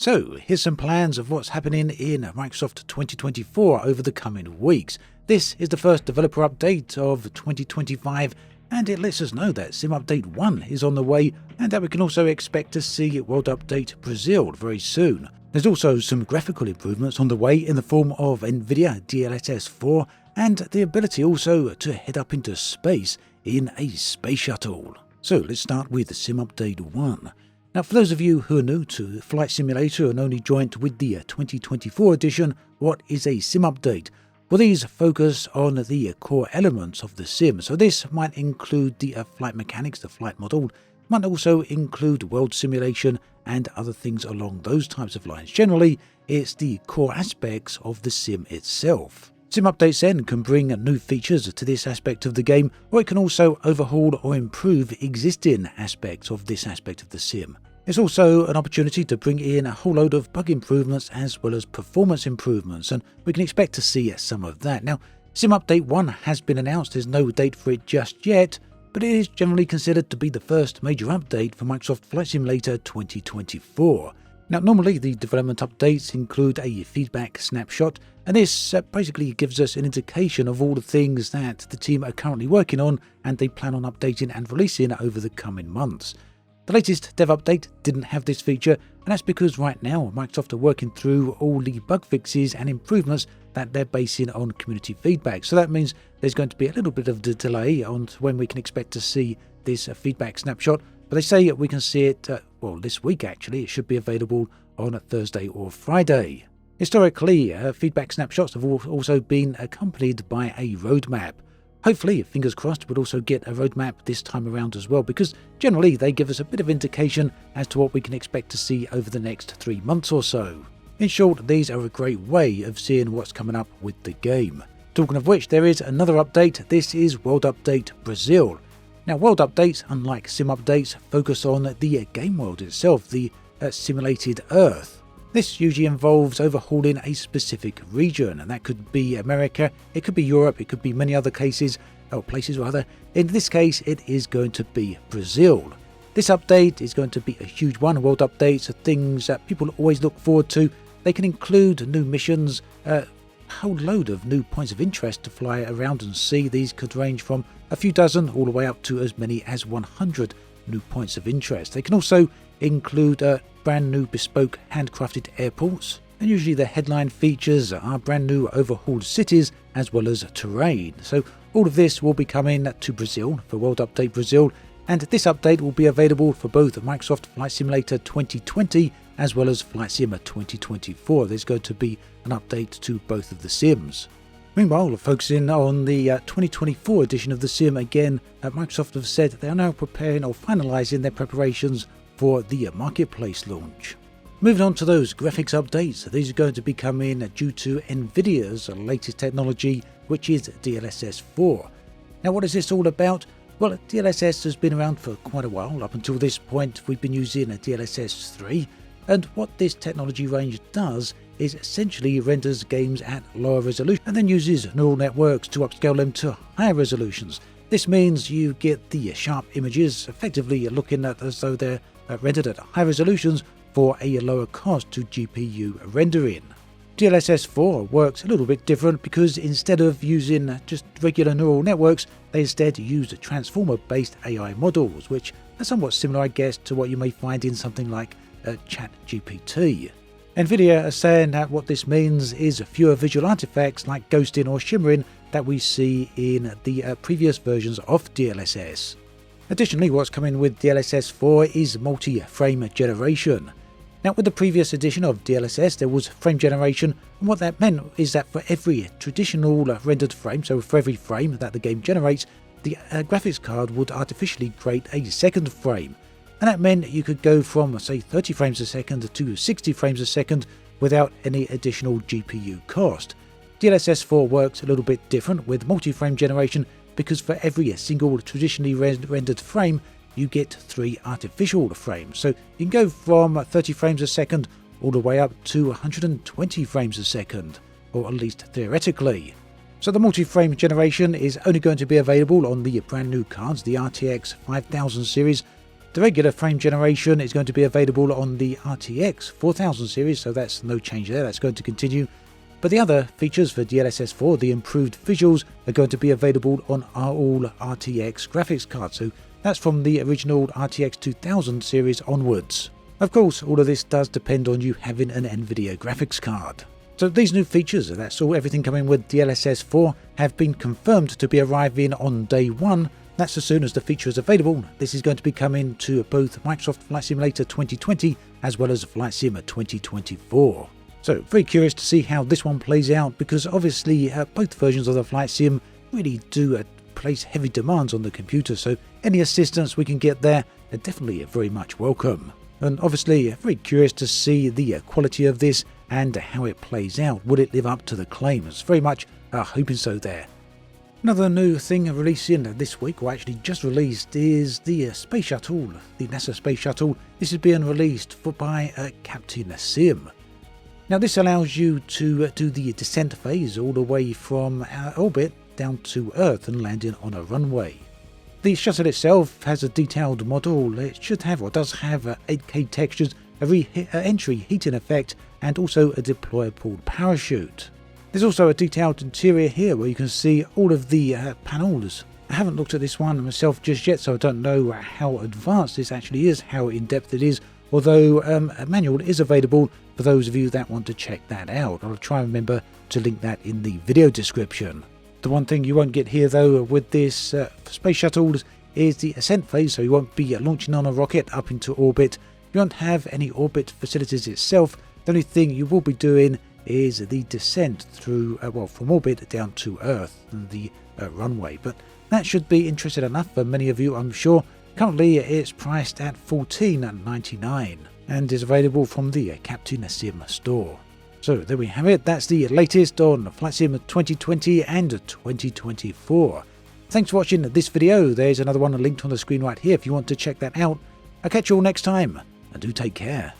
So, here's some plans of what's happening in Microsoft 2024 over the coming weeks. This is the first developer update of 2025, and it lets us know that Sim Update 1 is on the way, and that we can also expect to see World Update Brazil very soon. There's also some graphical improvements on the way in the form of Nvidia DLSS 4, and the ability also to head up into space in a Space Shuttle. So let's start with Sim Update 1. Now, for those of you who are new to Flight Simulator and only joined with the 2024 edition, what is a Sim Update? Well, these focus on the core elements of the sim, so this might include the flight mechanics, the flight model, might also include world simulation and other things along those types of lines. Generally, it's the core aspects of the sim itself. Sim Updates then can bring new features to this aspect of the game, or it can also overhaul or improve existing aspects of this aspect of the sim. It's also an opportunity to bring in a whole load of bug improvements as well as performance improvements, and we can expect to see some of that. Now, Sim Update 1 has been announced, there's no date for it just yet, but it is generally considered to be the first major update for Microsoft Flight Simulator 2024. Now, normally the development updates include a feedback snapshot, and this basically gives us an indication of all the things that the team are currently working on and they plan on updating and releasing over the coming months. The latest dev update didn't have this feature, and that's because right now Microsoft are working through all the bug fixes and improvements that they're basing on community feedback. So that means there's going to be a little bit of a delay on when we can expect to see this feedback snapshot, but they say we can see it, this week actually. It should be available on a Thursday or Friday. Historically, feedback snapshots have also been accompanied by a roadmap. Hopefully, fingers crossed, we'll also get a roadmap this time around as well, because generally they give us a bit of indication as to what we can expect to see over the next 3 months or so. In short, these are a great way of seeing what's coming up with the game. Talking of which, there is another update. This is World Update Brazil. Now, world updates, unlike sim updates, focus on the game world itself, the simulated Earth. This usually involves overhauling a specific region, and that could be America, it could be Europe, it could be many other places. In this case, it is going to be Brazil. This update is going to be a huge one. World updates are things that people always look forward to. They can include new missions, a whole load of new points of interest to fly around and see. These could range from a few dozen all the way up to as many as 100 new points of interest. They can also include brand new bespoke handcrafted airports, and usually the headline features are brand new overhauled cities as well as terrain. So all of this will be coming to Brazil for World Update Brazil, and this update will be available for both Microsoft Flight Simulator 2020 as well as Flight Sim 2024. There's going to be an update to both of the sims. Meanwhile, focusing on the 2024 edition of the sim, again, Microsoft have said they are now preparing or finalising their preparations for the marketplace launch. Moving on to those graphics updates, these are going to be coming due to Nvidia's latest technology, which is DLSS 4. Now, what is this all about? Well, DLSS has been around for quite a while. Up until this point, we've been using a DLSS 3, and what this technology range does is essentially renders games at lower resolution and then uses neural networks to upscale them to higher resolutions. This means you get the sharp images effectively looking at as though they're rendered at high resolutions for a lower cost to GPU rendering. DLSS 4 works a little bit different because instead of using just regular neural networks, they instead use transformer-based AI models, which are somewhat similar, I guess, to what you may find in something like ChatGPT. Nvidia are saying that what this means is fewer visual artifacts like ghosting or shimmering that we see in the previous versions of DLSS. Additionally, what's coming with DLSS 4 is multi-frame generation. Now, with the previous edition of DLSS, there was frame generation, and what that meant is that for every traditional rendered frame, so for every frame that the game generates, the graphics card would artificially create a second frame. And that meant you could go from, say, 30 frames a second to 60 frames a second without any additional GPU cost. DLSS 4 works a little bit different with multi-frame generation because for every single traditionally rendered frame, you get 3 artificial frames. So you can go from 30 frames a second all the way up to 120 frames a second, or at least theoretically. So the multi-frame generation is only going to be available on the brand new cards, the RTX 5000 series. The regular frame generation is going to be available on the RTX 4000 series, so that's no change there, that's going to continue. But the other features for DLSS 4, the improved visuals, are going to be available on all RTX graphics cards, so that's from the original RTX 2000 series onwards. Of course, all of this does depend on you having an Nvidia graphics card. So these new features, that's all everything coming with DLSS 4, have been confirmed to be arriving on day 1. That's as soon as the feature is available. This is going to be coming to both Microsoft Flight Simulator 2020 as well as Flight Sim 2024. So very curious to see how this one plays out, because obviously both versions of the Flight Sim really do place heavy demands on the computer, so any assistance we can get there are definitely very much welcome. And obviously very curious to see the quality of this and how it plays out. Will it live up to the claims? Very much hoping so there. Another new thing releasing this week, or actually just released, is the Space Shuttle, the NASA Space Shuttle. This is being released by Captain Sim. Now this allows you to do the descent phase all the way from orbit down to Earth and landing on a runway. The shuttle itself has a detailed model. It should have, or does have, 8K textures, a re-entry heating effect, and also a deployable parachute. There's also a detailed interior here where you can see all of the panels. I haven't looked at this one myself just yet, so I don't know how advanced this actually is, how in-depth it is, although a manual is available for those of you that want to check that out. I'll try and remember to link that in the video description. The one thing you won't get here though with this Space Shuttles is the ascent phase, so you won't be launching on a rocket up into orbit. You won't have any orbit facilities itself. The only thing you will be doing is the descent through, from orbit down to Earth and the runway. But that should be interesting enough for many of you, I'm sure. Currently it's priced at $14.99 and is available from the Captain Sim store. So there we have it, that's the latest on Flight Sim 2020 and 2024. Thanks for watching this video. There's another one linked on the screen right here if you want to check that out. I'll catch you all next time, and do take care.